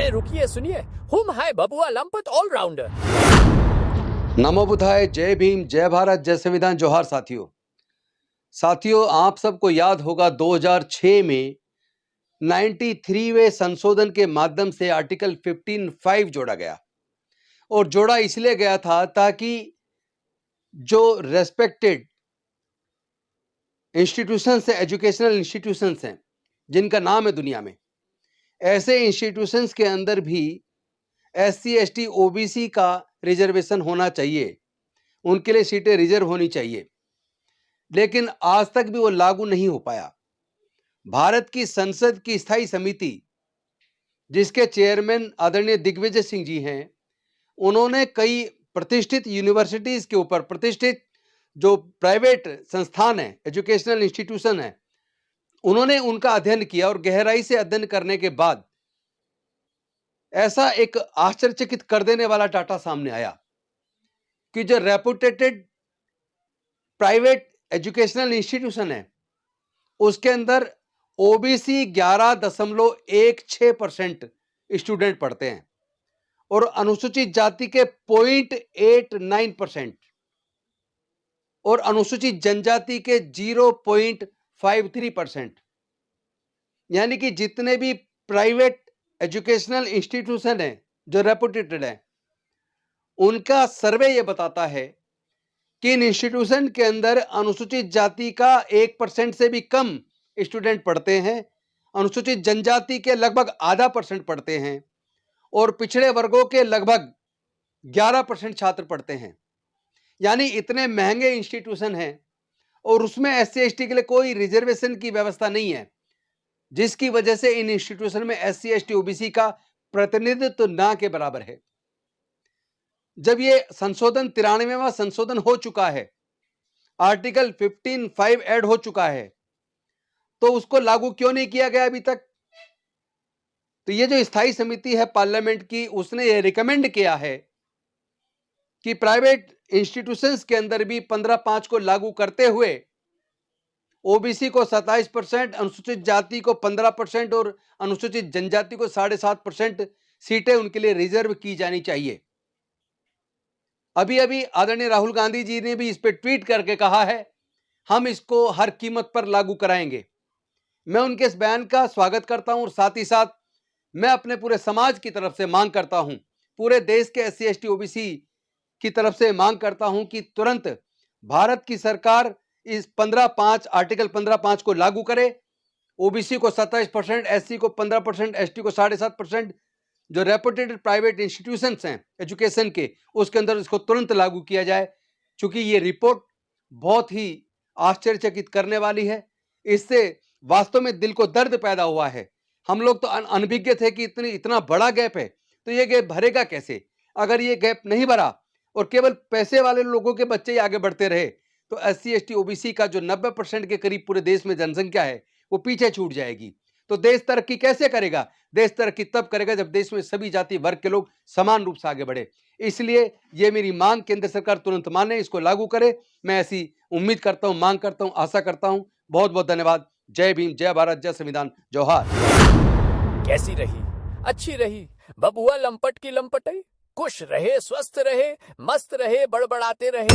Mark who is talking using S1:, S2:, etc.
S1: अरे रुकिए सुनिए, हुम हाय बबुआ लंपट ऑलराउंडर।
S2: नमो बुद्धाय, जय भीम, जय भारत, जय संविधान, जोहार साथियों, आप सबको याद होगा 2006 में 93वें संशोधन के माध्यम से आर्टिकल 15(5) जोड़ा गया। और जोड़ा इसलिए गया था ताकि जो रेस्पेक्टेड इंस्टीट्यूशंस हैं, एजुकेशनल इंस्टीट्यूशंस हैं जिनका नाम है दुनिया में, ऐसे इंस्टीट्यूशंस के अंदर भी SC ST OBC का रिजर्वेशन होना चाहिए, उनके लिए सीटें रिजर्व होनी चाहिए। लेकिन आज तक भी वो लागू नहीं हो पाया। भारत की संसद की स्थायी समिति, जिसके चेयरमैन आदरणीय दिग्विजय सिंह जी हैं, उन्होंने कई प्रतिष्ठित यूनिवर्सिटीज के ऊपर, प्रतिष्ठित जो प्राइवेट संस्थान है, एजुकेशनल इंस्टीट्यूशन है, उन्होंने उनका अध्ययन किया और गहराई से अध्ययन करने के बाद ऐसा एक आश्चर्यचकित कर देने वाला डाटा सामने आया कि जो रेपुटेटेड प्राइवेट एजुकेशनल इंस्टीट्यूशन है उसके अंदर OBC 11.16% स्टूडेंट पढ़ते हैं और अनुसूचित जाति के 0.89% और अनुसूचित जनजाति के 0.53%। यानी कि जितने भी प्राइवेट एजुकेशनल इंस्टीट्यूशन है जो रेपुटेटेड है, उनका सर्वे यह बताता है कि इन इंस्टीट्यूशन के अंदर अनुसूचित जाति का 1% से भी कम स्टूडेंट पढ़ते हैं, अनुसूचित जनजाति के लगभग 0.5% पढ़ते हैं और पिछड़े वर्गों के लगभग 11% छात्र पढ़ते हैं। यानी इतने महंगे इंस्टीट्यूशन हैं और उसमें SC ST के लिए कोई रिजर्वेशन की व्यवस्था नहीं है, जिसकी वजह से इन इंस्टीट्यूशन में SC ST OBC का प्रतिनिधित्व ना के बराबर है। जब ये संशोधन 93वां संशोधन हो चुका है, आर्टिकल 15(5) ऐड हो चुका है, तो उसको लागू क्यों नहीं किया गया अभी तक? तो ये जो स्थायी समिति है पार्लियामेंट की, उसने ये रिकमेंड किया है कि प्राइवेट इंस्टीट्यूशंस के अंदर भी 15(5) को लागू करते हुए OBC को 27%, अनुसूचित जाति को 15% और अनुसूचित जनजाति को 7.5% सीटें उनके लिए रिजर्व की जानी चाहिए। अभी आदरणीय राहुल गांधी जी ने भी इस पे ट्वीट करके कहा है, हम इसको हर कीमत पर लागू कराएंगे। मैं उनके इस बयान का स्वागत करता हूं और साथ ही साथ मैं अपने पूरे समाज की तरफ से मांग करता हूं, पूरे देश के SC ST OBC की तरफ से मांग करता हूं कि तुरंत भारत की सरकार इस 15(5) आर्टिकल 15(5) को लागू करे। OBC को 27%, SC को 15%, ST को 7.5%, जो रेपुटेटेड प्राइवेट इंस्टीट्यूशंस हैं एजुकेशन के, उसके अंदर इसको तुरंत लागू किया जाए। क्योंकि ये रिपोर्ट बहुत ही आश्चर्यचकित करने वाली है। इससे वास्तव में दिल को दर्द पैदा हुआ है। हम लोग तो अनभिज्ञ थे कि इतना बड़ा गैप है, तो ये गैप भरेगा कैसे? अगर ये गैप नहीं भरा और केवल पैसे वाले लोगों के बच्चे ही आगे बढ़ते रहे, तो SC ST OBC का जो 90% के करीब पूरे देश में जनसंख्या है, वो पीछे छूट जाएगी। तो देश तरक्की कैसे करेगा? देश तरक्की तब करेगा जब देश में सभी जाति वर्ग के लोग समान रूप से आगे बढ़े। इसलिए ये मेरी मांग केंद्र सरकार तुरंत माने, इसको लागू करे। मैं ऐसी उम्मीद करता हूं, मांग करता हूं, आशा करता हूं। बहुत बहुत धन्यवाद। जय भीम, जय भारत, जय संविधान, जोहार।
S1: कैसी रही? अच्छी रही बबुआ लंपट की लंपटई। खुश रहे, स्वस्थ रहे, मस्त रहे, बड़बड़ाते रहे।